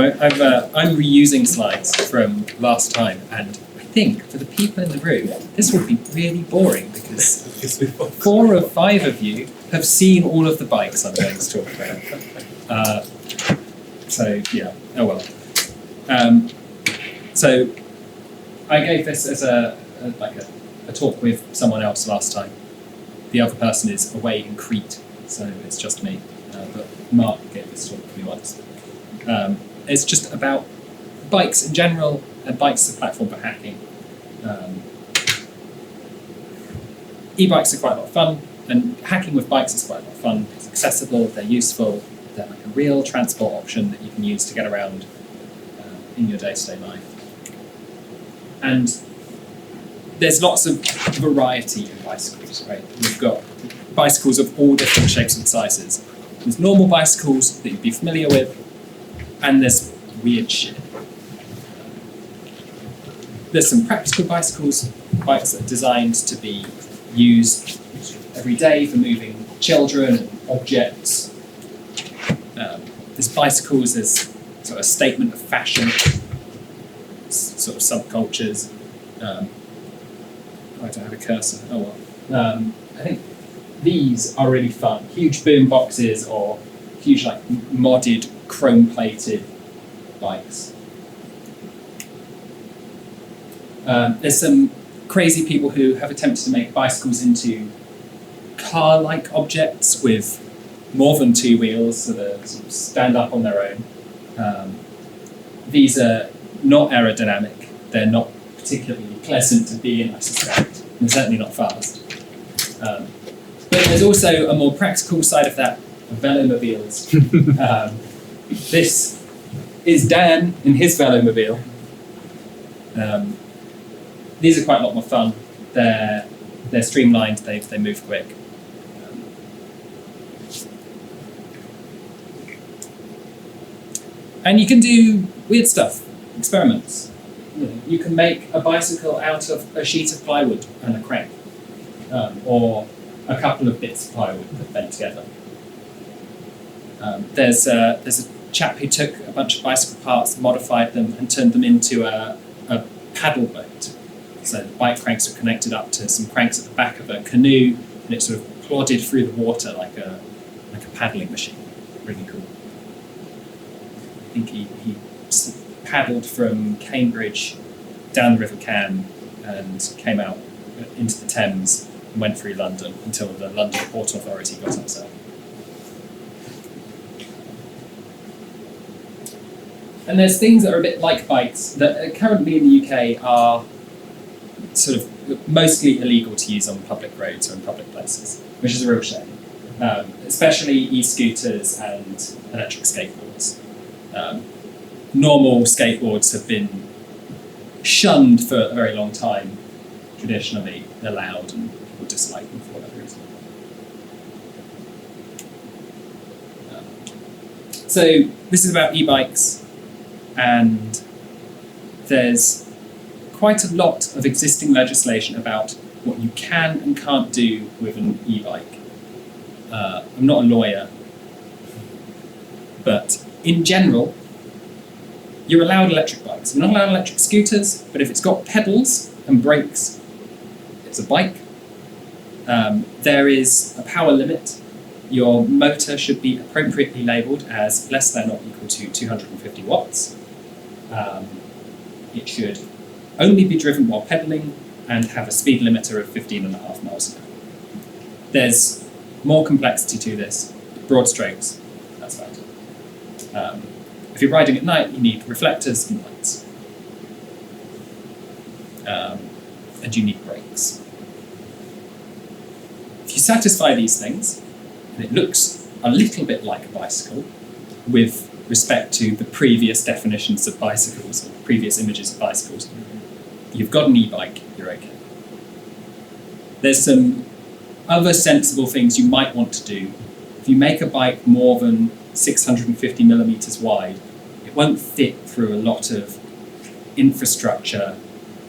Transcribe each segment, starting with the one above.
I'm reusing slides from last time, and I think for the people in the room, this will be really boring because 4 or 5 of you have seen all of the bikes I'm going to talk about. So yeah, oh well. So I gave this as a talk with someone else last time. The other person is away in Crete, so it's just me. But Mark gave this talk to me once. It's just about bikes in general, and bikes as a platform for hacking. E-bikes are quite a lot of fun, and hacking with bikes is quite a lot of fun. It's accessible, they're useful, they're like a real transport option that you can use to get around in your day-to-day life. And there's lots of variety in bicycles, right? We've got bicycles of all different shapes and sizes. There's normal bicycles that you'd be familiar with, and there's weird shit. There's some practical bicycles, bikes that are designed to be used every day for moving children and objects. There's bicycles as sort of a statement of fashion, sort of subcultures. I don't have a cursor. Oh well. I think these are really fun. Huge boom boxes or huge like modded, chrome-plated bikes. There's some crazy people who have attempted to make bicycles into car-like objects with more than 2 wheels, so they sort of stand up on their own. These are not aerodynamic. They're not particularly pleasant to be in, I suspect, and certainly not fast. But there's also a more practical side of that, velomobiles. This is Dan in his velomobile. These are quite a lot more fun. They're streamlined, they move quick. And you can do weird stuff, experiments. You can make a bicycle out of a sheet of plywood and a crank, or a couple of bits of plywood that bent together. There's a chap who took a bunch of bicycle parts, modified them, and turned them into a paddle boat. So the bike cranks were connected up to some cranks at the back of a canoe, and it sort of plodded through the water like a paddling machine. Really cool. I think he paddled from Cambridge down the River Cam and came out into the Thames and went through London until the London Port Authority got upset. And there's things that are a bit like bikes that currently in the UK are sort of mostly illegal to use on public roads or in public places, which is a real shame. Especially e-scooters and electric skateboards. Normal skateboards have been shunned for a very long time, traditionally allowed, and people dislike them for whatever reason. So this is about e-bikes, and there's quite a lot of existing legislation about what you can and can't do with an e-bike. I'm not a lawyer, but in general, you're allowed electric bikes. You're not allowed electric scooters, but if it's got pedals and brakes, it's a bike. There is a power limit. Your motor should be appropriately labelled as less than or equal to 250 watts. It should only be driven while pedalling and have a speed limiter of 15.5 miles an hour. There's more complexity to this. Broad strokes, that's about it. If you're riding at night, you need reflectors and lights. And you need brakes. If you satisfy these things, and it looks a little bit like a bicycle with respect to the previous definitions of bicycles, or previous images of bicycles, you've got an e-bike, you're okay. There's some other sensible things you might want to do. If you make a bike more than 650 millimeters wide, it won't fit through a lot of infrastructure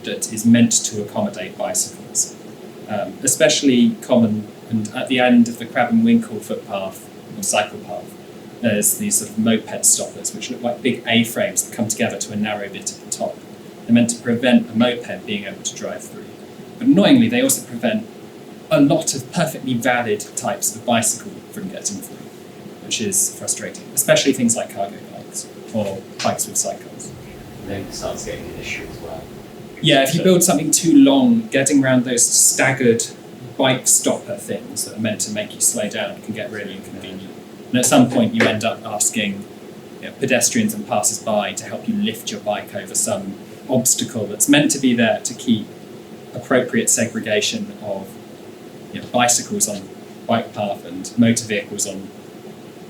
that is meant to accommodate bicycles. Especially common and at the end of the Crab and Winkle footpath or cycle path, There's these sort of moped stoppers, which look like big A-frames that come together to a narrow bit at the top. They're meant to prevent a moped being able to drive through. But annoyingly, they also prevent a lot of perfectly valid types of bicycle from getting through, which is frustrating, especially things like cargo bikes or bikes with cycles. And then it starts getting an issue as well. Yeah, if you build something too long, getting around those staggered bike stopper things that are meant to make you slow down can get really inconvenient. And at some point you end up asking pedestrians and passers-by to help you lift your bike over some obstacle that's meant to be there to keep appropriate segregation of bicycles on bike path and motor vehicles on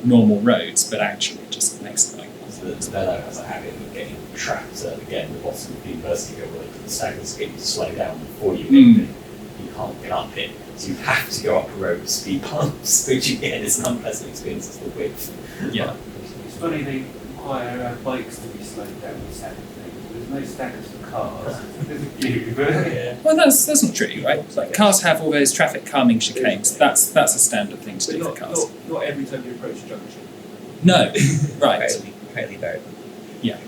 normal roads, but actually it just makes the bike. So the Bello has a habit of getting trapped at, again, the bottom of the university go where the staggers get you to slow down before you get it. You can't get up it, so you have to go up a road with speed bumps, which again is an unpleasant experience as the width. Yeah. It's funny they require bikes to be slowed down with staggers. There's no staggers for cars. There's a few, but Yeah. Well, that's not true, right? Like cars have all those traffic calming chicanes. That's a standard thing to do for cars. Not every time you approach a junction. No, right. Fairly variable. Yeah.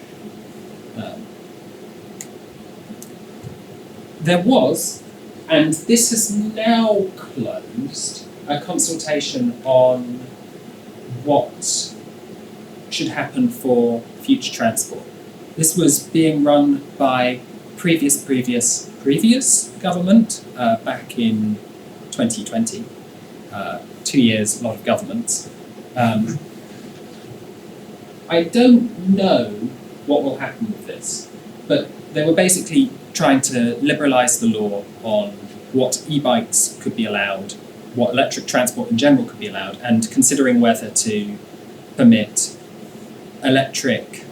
There was, and this has now closed, a consultation on what should happen for future transport. This was being run by previous government back in 2020. 2 years, a lot of governments. I don't know what will happen with this, but they were basically trying to liberalise the law on what e-bikes could be allowed, what electric transport in general could be allowed, and considering whether to permit electric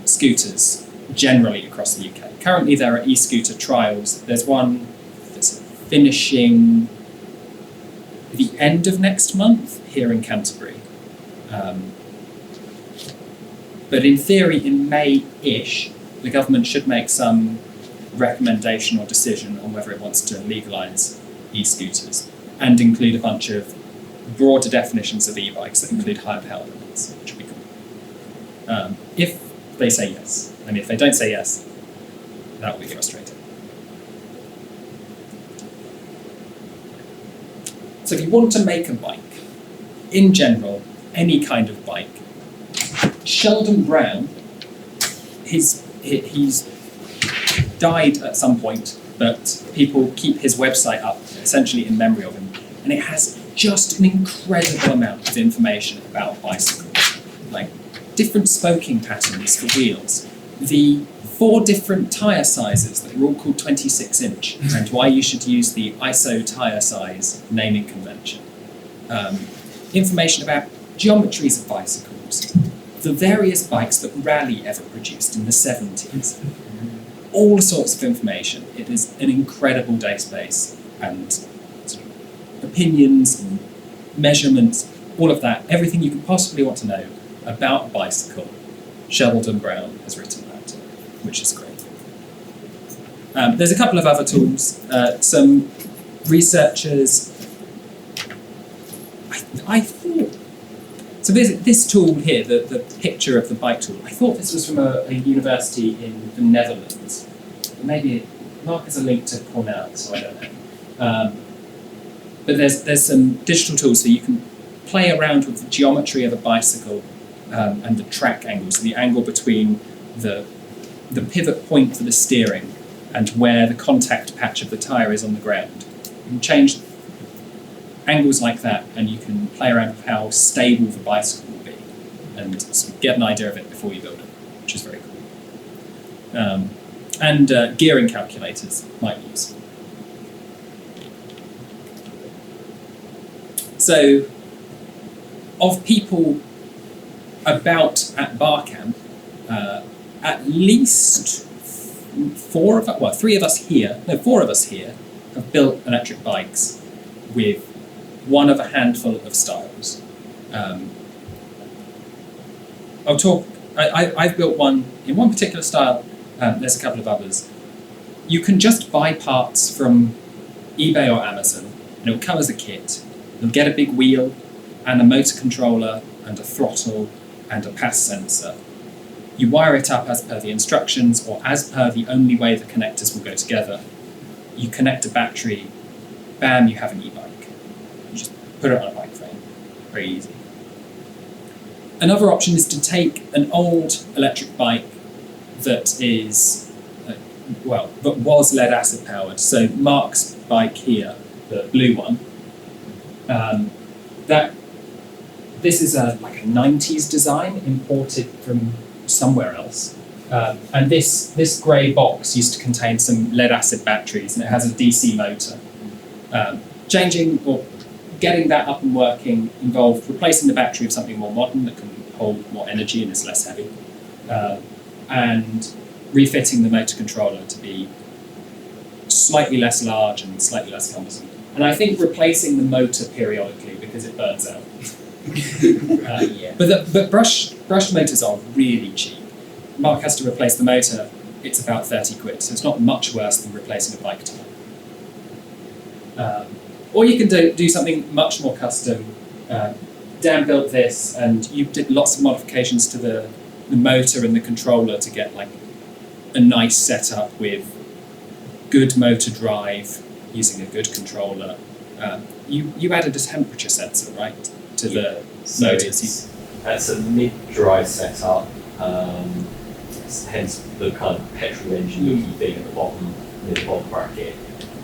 scooters generally across the UK. Currently there are e-scooter trials. There's one that's finishing the end of next month here in Canterbury. But in theory, in May-ish, the government should make some recommendation or decision on whether it wants to legalise e-scooters and include a bunch of broader definitions of e-bikes that include higher power limits, which would be cool. If they say yes. I mean, if they don't say yes, that will be frustrating. So if you want to make a bike, in general, any kind of bike, Sheldon Brown, he's died at some point, but people keep his website up essentially in memory of him, and it has just an incredible amount of information about bicycles, like different spoking patterns for wheels, the 4 different tyre sizes that are all called 26 inch, and why you should use the ISO tyre size naming convention, information about geometries of bicycles, the various bikes that Raleigh ever produced in the 70s, all sorts of information. It is an incredible database, and sort of opinions and measurements, all of that, everything you could possibly want to know about a bicycle, Sheldon Brown has written that, which is great. There's a couple of other tools. Some researchers, I thought, so this tool here, the picture of the bike tool, I thought this was from a university in the Netherlands. Maybe Mark has a link to Cornell, so I don't know. But there's some digital tools so you can play around with the geometry of a bicycle and the track angle, so the angle between the pivot point for the steering and where the contact patch of the tyre is on the ground. You can change angles like that, and you can play around with how stable the bicycle will be and sort of get an idea of it before you build it, which is very cool. And gearing calculators might use. So, of people about at BarCamp, at least 4 of us, well, 3 of us here, no, 4 of us here have built electric bikes with one of a handful of styles. I've built one in one particular style. There's a couple of others. You can just buy parts from eBay or Amazon, and it will come as a kit. You'll get a big wheel and a motor controller, and a throttle and a pass sensor. You wire it up as per the instructions or as per the only way the connectors will go together. You connect a battery, bam, you have an e-bike. You just put it on a bike frame. Very easy. Another option is to take an old electric bike that is, that was lead acid powered. So Mark's bike here, the blue one, this is like a 90s design imported from somewhere else. And this grey box used to contain some lead acid batteries, and it has a DC motor. Changing or getting that up and working involved replacing the battery with something more modern that can hold more energy and is less heavy, and refitting the motor controller to be slightly less large and slightly less cumbersome. And I think replacing the motor periodically because it burns out. But brushed motors are really cheap. Mark has to replace the motor, it's about 30 quid, so it's not much worse than replacing a bike tire. Or you can do something much more custom. Dan built this, and you did lots of modifications to the motor and the controller to get like a nice setup with good motor drive using a good controller. You added a temperature sensor, right, to the motors? That's a mid-drive setup, hence the kind of petrol engine-looking thing at the bottom, near the bottom bracket,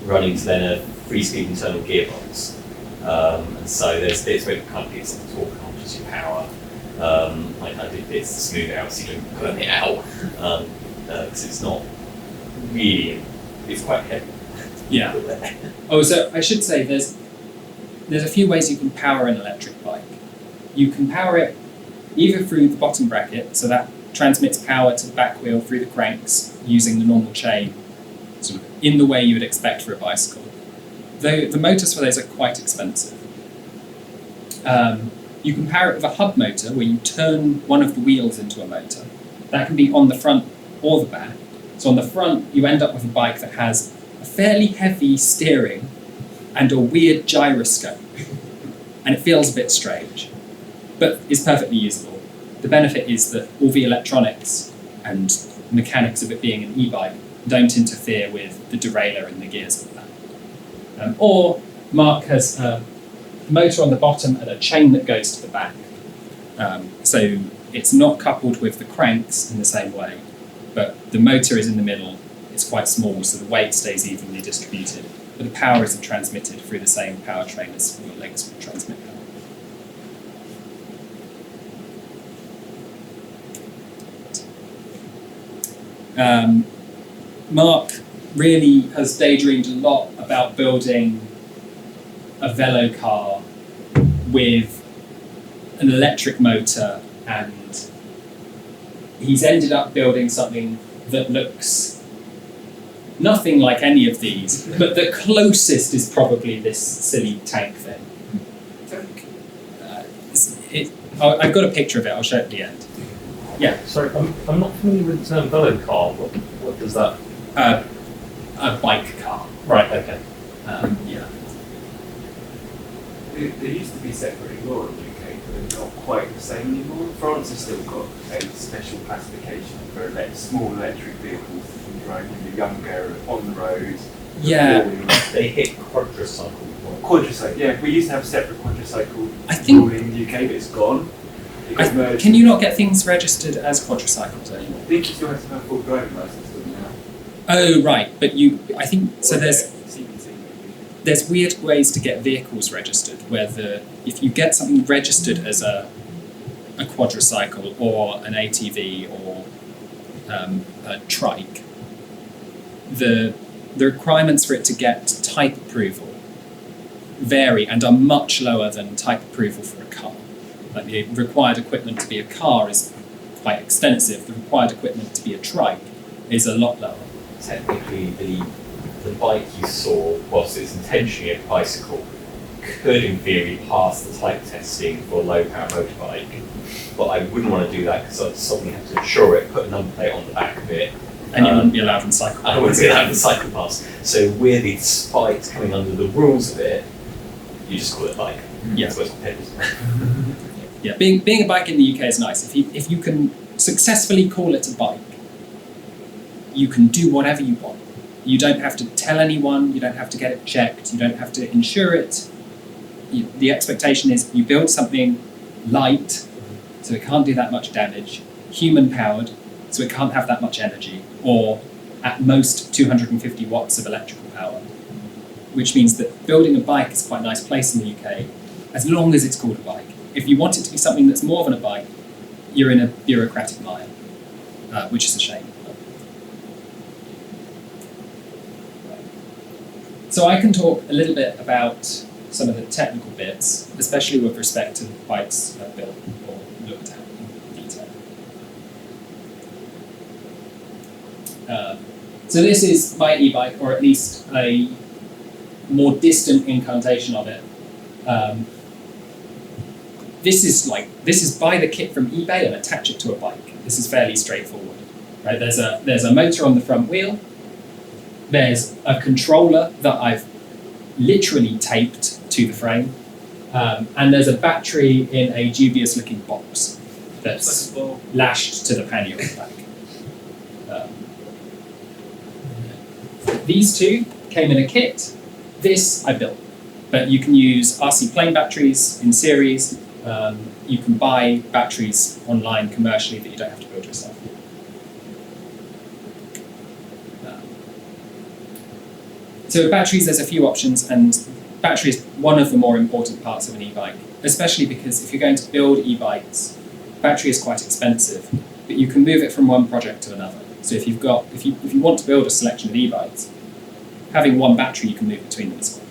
running to then a free-speed internal gearbox. And so there's bits where it kind of gets some torque and alters your power. I did bits to smooth out so you don't burn it out, because it's not really, it's quite heavy. Yeah. Oh, so I should say there's a few ways you can power an electric bike. You can power it either through the bottom bracket, so that transmits power to the back wheel through the cranks using the normal chain, sort of in the way you would expect for a bicycle. Though the motors for those are quite expensive. You can power it with a hub motor where you turn one of the wheels into a motor. That can be on the front or the back. So on the front, you end up with a bike that has a fairly heavy steering and a weird gyroscope. And it feels a bit strange, but it's perfectly usable. The benefit is that all the electronics and mechanics of it being an e-bike don't interfere with the derailleur and the gears of that. Or Mark has a motor on the bottom and a chain that goes to the back. So it's not coupled with the cranks in the same way, but the motor is in the middle, it's quite small, so the weight stays evenly distributed, but the power isn't transmitted through the same powertrain as your legs would transmit power. Mark really has daydreamed a lot about building a velo car with an electric motor, and he's ended up building something that looks nothing like any of these, but the closest is probably this silly tank thing. I've got a picture of it, I'll show it at the end. Yeah. Sorry, I'm not familiar with the term velo car. What does that? A bike car. Right, okay. Yeah. There used to be separate law in the UK, but they're not quite the same anymore. France has still got a special classification for small electric vehicles that can drive when you're younger, on the road. Yeah. They hit quadricycle. Quadricycle, yeah. We used to have a separate quadricycle rule in the UK, but it's gone. Can you not get things registered as quadricycles anymore? I think you still have to have a full driving license for them now. Oh, right. But I think, so there's weird ways to get vehicles registered, where if you get something registered as a quadricycle or an ATV or a trike, the requirements for it to get type approval vary and are much lower than type approval for a car. Like the required equipment to be a car is quite extensive. The required equipment to be a trike is a lot lower. Technically, the bike you saw, whilst it's intentionally a bicycle, could in theory pass the type testing for a low power motorbike, but I wouldn't want to do that because I'd suddenly have to insure it, put a number plate on the back of it. And you wouldn't be allowed in cycle. I wouldn't be allowed in cycle pass. So weirdly, despite coming under the rules of it, you just call it a bike. Yeah. That's what it's Yeah, being a bike in the UK is nice. If you can successfully call it a bike, you can do whatever you want. You don't have to tell anyone, you don't have to get it checked, you don't have to insure it. The expectation is you build something light, so it can't do that much damage, human powered, so it can't have that much energy, or at most 250 watts of electrical power, which means that building a bike is quite a nice place in the UK, as long as it's called a bike. If you want it to be something that's more than a bike, you're in a bureaucratic mire, which is a shame. So I can talk a little bit about some of the technical bits, especially with respect to bikes I've built or looked at in detail. So this is my e-bike, or at least a more distant incarnation of it. This is buy the kit from eBay and attach it to a bike. This is fairly straightforward. Right? There's a motor on the front wheel. There's a controller that I've literally taped to the frame, and there's a battery in a dubious-looking box that's lashed to the pannier at the back. These two came in a kit. This I built, but you can use RC plane batteries in series. You can buy batteries online commercially that you don't have to build yourself. So batteries, there's a few options, and battery is one of the more important parts of an e-bike, especially because if you're going to build e-bikes, battery is quite expensive, but you can move it from one project to another. So if you want to build a selection of e-bikes, having one battery you can move between them is quite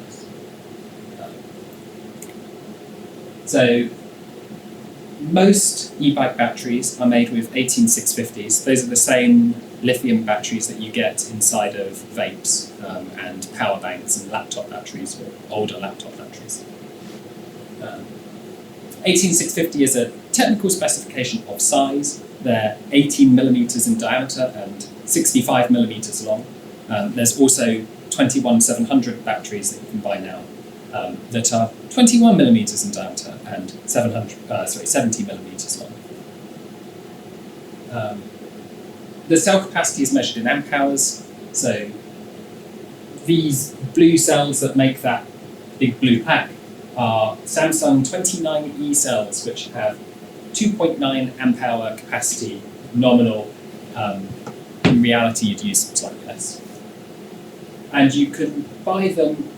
nice. So most e-bike batteries are made with 18650s. Those are the same lithium batteries that you get inside of vapes and power banks and laptop batteries, or older laptop batteries. 18650 is a technical specification of size. They're 18 millimeters in diameter and 65 millimeters long. There's also 21700 batteries that you can buy now that are 21 millimeters in diameter and 70 millimeters long. The cell capacity is measured in amp hours, so these blue cells that make that big blue pack are Samsung 29E cells, which have 2.9 amp hour capacity nominal. In reality, you'd use slightly less. And you can buy them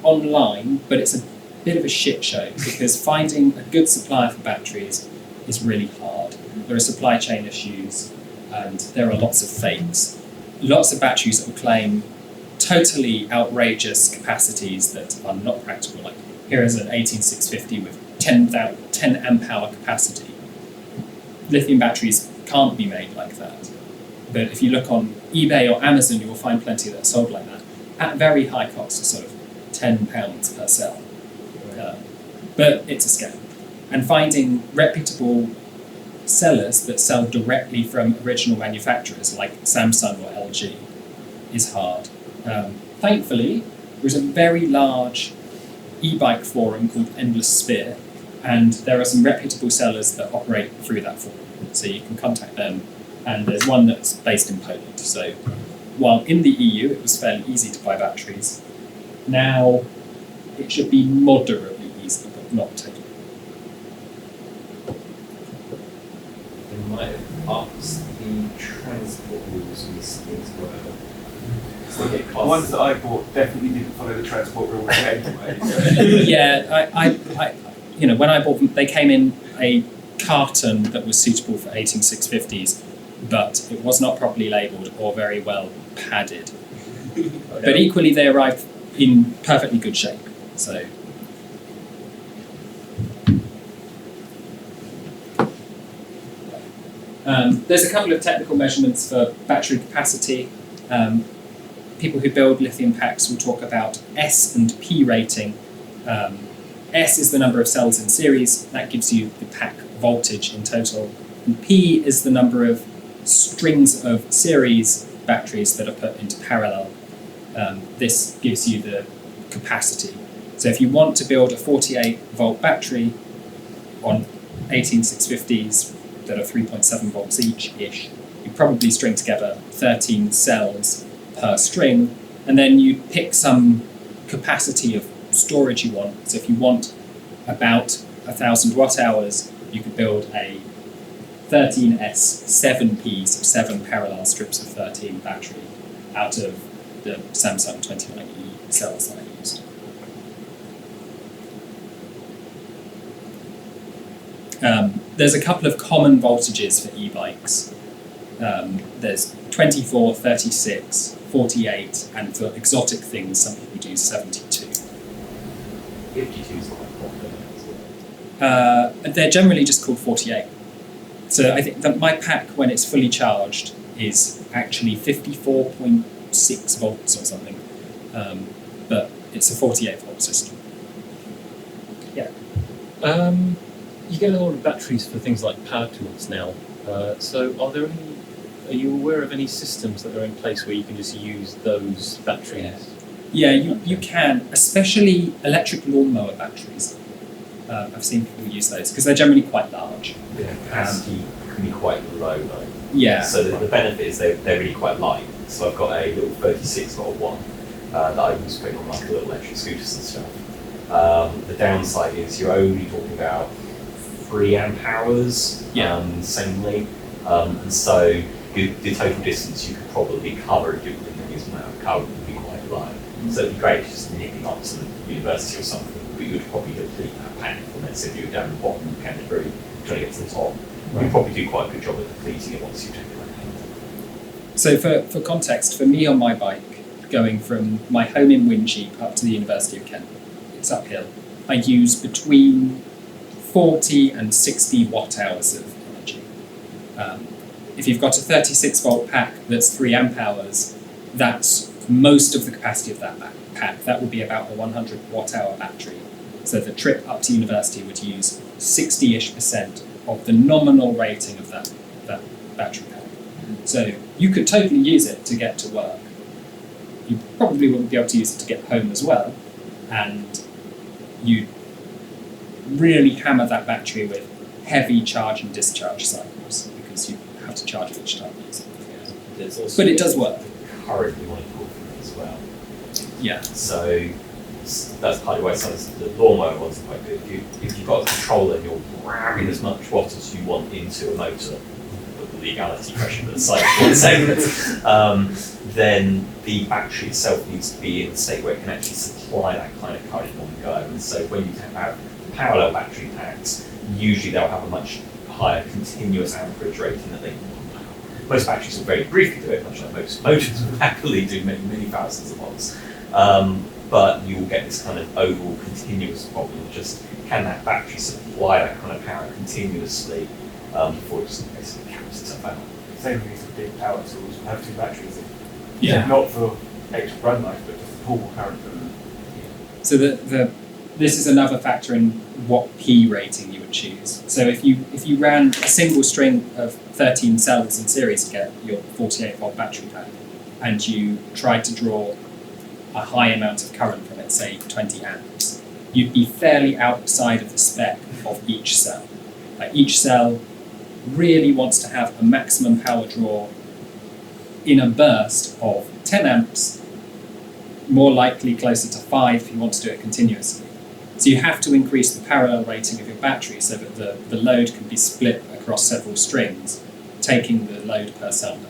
online, but it's a bit of a shit show because finding a good supplier for batteries is really hard. There are supply chain issues, and there are lots of fakes. Lots of batteries that will claim totally outrageous capacities that are not practical. Like here is an 18650 with 10 amp hour capacity. Lithium batteries can't be made like that. But if you look on eBay or Amazon, you will find plenty that are sold like that at very high cost, sort of £10 per cell. But it's a scam. And finding reputable sellers that sell directly from original manufacturers like Samsung or LG is hard. Thankfully, there's a very large e-bike forum called Endless Spear, and there are some reputable sellers that operate through that forum. So you can contact them, and there's one that's based in Poland. So while in the EU it was fairly easy to buy batteries, now it should be moderately easy, but not totally. They might have asked the transport rules and these things were. The ones that I bought definitely didn't follow the transport rules anyway. So. Yeah, I when I bought them, they came in a carton that was suitable for 18650s, but it was not properly labelled or very well padded. But equally, they arrived in perfectly good shape. So. There's a couple of technical measurements for battery capacity. People who build lithium packs will talk about S and P rating. S is the number of cells in series, that gives you the pack voltage in total. And P is the number of strings of series batteries that are put into parallel. This gives you the capacity. So if you want to build a 48 volt battery, on 18650s that are 3.7 volts each-ish, you probably string together 13 cells per string, and then you pick some capacity of storage you want. So if you want about 1,000 watt hours, you could build a 13S 7P, so 7 parallel strips of 13 battery out of the Samsung 29E cells that I used. There's a couple of common voltages for e-bikes. There's 24, 36, 48, and for exotic things, some people do 72. 52 is quite popular as well. They're generally just called 48. So I think that my pack, when it's fully charged, is actually 54.6 volts or something. But it's a 48 volt system. Yeah. You get a lot of batteries for things like power tools now. So are you aware of any systems that are in place where you can just use those batteries? Yeah, you can, especially electric lawnmower batteries. I've seen people use those because they're generally quite large. The capacity can be quite low though. Yeah. So the benefit is they're really quite light. So I've got a little 36 volt one that I use putting on like little electric scooters and stuff. The downside is you're only talking about 3 amp hours, sanely. And so the total distance you could probably cover if you didn't use amount of current would be quite low. So it'd be great just nipping up to the university or something, but you would probably deplete that pack from it. So if you were down the bottom of Canterbury trying to get to the top, you'd probably do quite a good job of depleting it once you take it out. So for context, for me on my bike, going from my home in Wincheap up to the University of Kent, it's uphill, I use between 40 and 60 watt hours of energy. If you've got a 36 volt pack that's 3 amp hours, that's most of the capacity of that pack. That would be about a 100 watt hour battery. So the trip up to university would use 60-ish% of the nominal rating of that battery pack. So you could totally use it to get to work. You probably wouldn't be able to use it to get home as well, and you really hammer that battery with heavy charge and discharge cycles because you have to charge it each time you use it. There's also But it does work. current you want to pull through as well. Yeah. So that's partly why some of the lawnmower ones are quite good. If you've got a controller and you're ramming as much watt as you want into a motor, put the legality question to the side for a second, then the battery itself needs to be in a state where it can actually supply that kind of current on the go. And so when you have parallel battery packs, usually they'll have a much higher continuous amperage rating that they can pump out. Most batteries will very briefly do it, much like most motors will happily do many thousands of watts. But you will get this kind of overall continuous problem of just can that battery supply that kind of power continuously before it just basically caps itself out. Same with these big power tools, we have 2 batteries in. Yeah. Not for extra run life, but just to pull more current from them. So this is another factor in what P rating you would choose. So if you ran a single string of 13 cells in series to get your 48 volt battery pack, and you tried to draw a high amount of current from it, say 20 amps, you'd be fairly outside of the spec of each cell. Like each cell really wants to have a maximum power draw in a burst of 10 amps, more likely closer to 5 if you want to do it continuously. So you have to increase the parallel rating of your battery so that the load can be split across several strings, taking the load per cell down.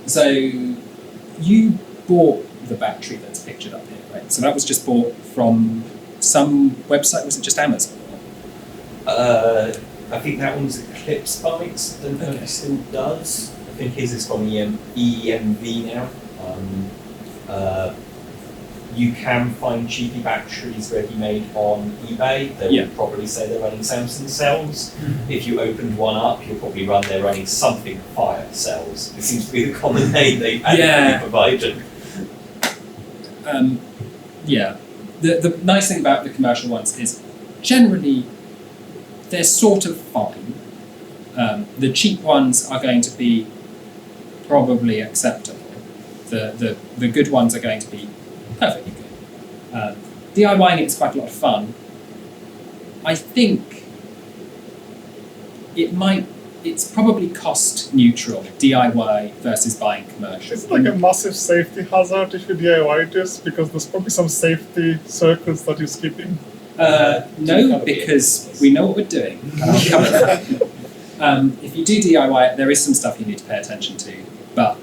So you bought the battery that's pictured up here, right? So that was just bought from some website, was it just Amazon? I think that one's Eclipse Bikes, I don't know if it still does. I think his is from EMV now. You can find cheapy batteries ready-made on eBay. They would probably say they're running Samsung cells. If you opened one up, you'll probably run they're running something fire cells. It seems to be the common name they provided. The nice thing about the commercial ones is generally they're sort of fine. The cheap ones are going to be probably acceptable. the good ones are going to be perfectly good. DIYing it is quite a lot of fun. I think it's probably cost neutral, DIY versus buying commercial. It's like a massive safety hazard if you DIY this, because there's probably some safety circles that you're skipping. No, because we know what we're doing. And I'll cover that. If you do DIY it, there is some stuff you need to pay attention to, but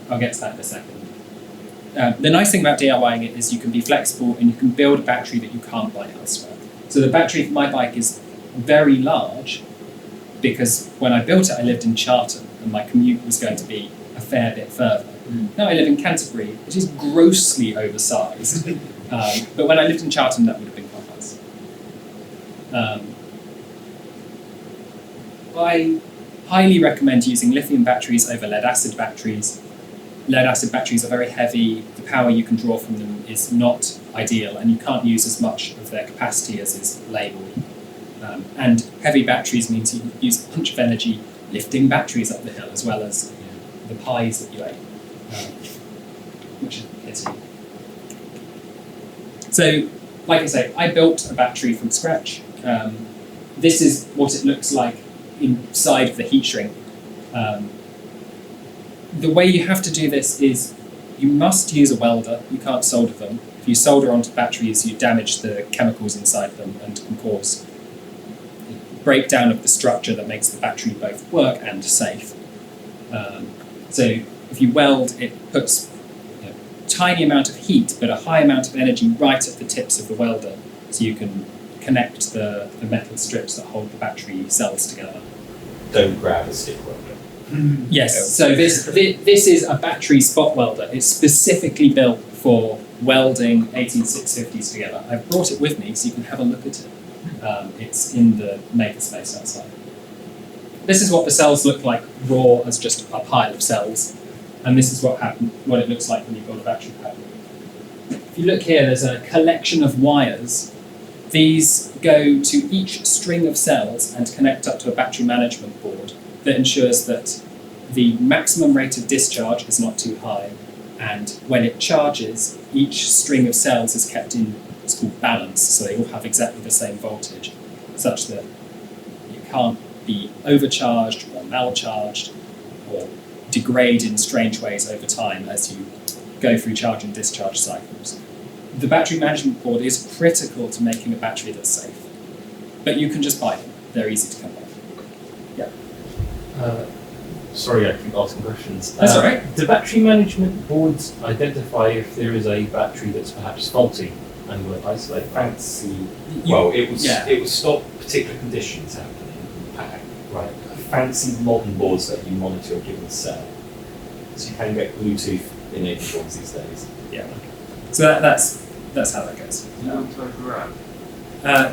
I'll get to that in a second. The nice thing about DIYing it is you can be flexible and you can build a battery that you can't buy elsewhere. So the battery for my bike is very large, because when I built it, I lived in Charlton, and my commute was going to be a fair bit further. Now I live in Canterbury, which is grossly oversized. But when I lived in Charlton, that would have been quite nice. I highly recommend using lithium batteries over lead-acid batteries. Lead-acid batteries are very heavy. The power you can draw from them is not ideal, and you can't use as much of their capacity as is labelled. And heavy batteries means you use a bunch of energy lifting batteries up the hill, as well as the pies that you ate, which is a pity. So, like I say, I built a battery from scratch. This is what it looks like inside of the heat shrink. The way you have to do this is you must use a welder. You can't solder them. If you solder onto batteries, you damage the chemicals inside them and can cause breakdown of the structure that makes the battery both work and safe. So if you weld, it puts a tiny amount of heat but a high amount of energy right at the tips of the welder, so you can connect the metal strips that hold the battery cells together. Don't grab a stick welder. Yes, so this is a battery spot welder. It's specifically built for welding 18650s together. I've brought it with me so you can have a look at it. It's in the makerspace outside. This is what the cells look like raw as just a pile of cells, and this is what it looks like when you've got a battery pack. If you look here, there's a collection of wires. These go to each string of cells and connect up to a battery management board that ensures that the maximum rate of discharge is not too high, and when it charges, each string of cells is kept in what's called balance, so they all have exactly the same voltage, such that you can't be overcharged or malcharged or degrade in strange ways over time as you go through charge and discharge cycles. The battery management board is critical to making a battery that's safe, but you can just buy them. They're easy to come by. Yeah. Sorry, I keep asking questions. That's all right. Do battery management boards identify if there is a battery that's perhaps faulty and will isolate that? Well, it will stop particular conditions happening in the pack. Right. Fancy modern boards that you monitor a given cell. So you can get Bluetooth enabled boards these days. Yeah. So that's how that goes. Do you want to overrun?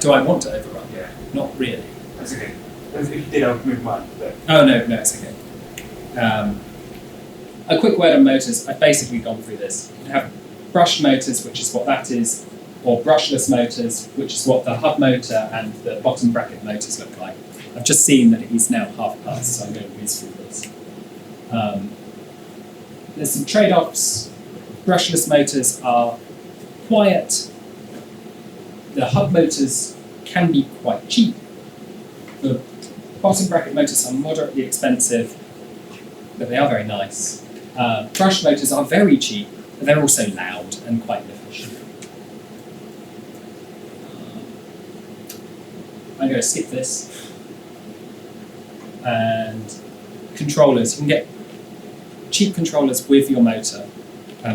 Do I want to overrun? Yeah. Not really. That's okay. If you did, I would move mine. But Oh, no, it's okay. A quick word on motors. I've basically gone through this. You have brushed motors, which is what that is, or brushless motors, which is what the hub motor and the bottom bracket motors look like. I've just seen that it is now half past, so I'm going to whiz through this. There's some trade-offs. Brushless motors are quiet. The hub motors can be quite cheap. The bottom bracket motors are moderately expensive, but they are very nice. Brush motors are very cheap, but they're also loud and quite inefficient. I'm going to skip this. And controllers, you can get cheap controllers with your motor,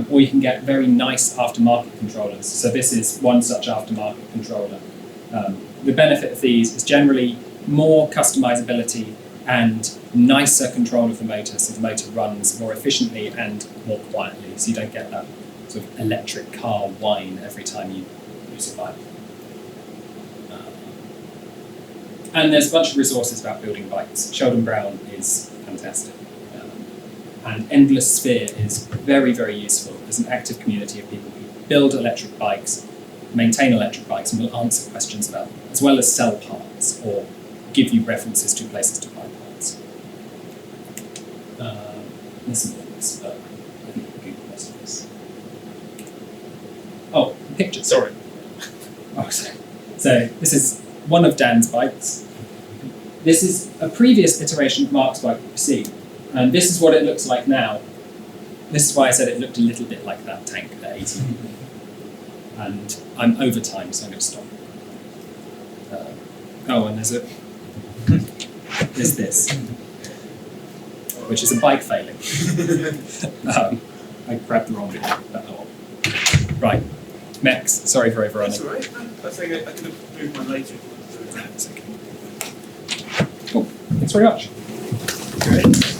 or you can get very nice aftermarket controllers. So this is one such aftermarket controller. The benefit of these is generally more customizability and nicer control of the motor, so the motor runs more efficiently and more quietly, so you don't get that sort of electric car whine every time you use a bike. And there's a bunch of resources about building bikes. Sheldon Brown is fantastic. And Endless Sphere is very, very useful. There's an active community of people who build electric bikes, maintain electric bikes, and will answer questions about them, as well as sell parts or give you references to places to buy parts. There's some links, but I think Google pictures. Sorry. Oh, sorry. So this is one of Dan's bikes. This is a previous iteration of Mark's bike we've seen, and this is what it looks like now. This is why I said it looked a little bit like that tank at 80. And I'm over time, so I'm going to stop. And there's this, which is a bike failing. I grabbed the wrong video. Right, Mex, sorry for overrunning. That's all right. I think I could have moved one later. That's okay. Cool, thanks very much. Great.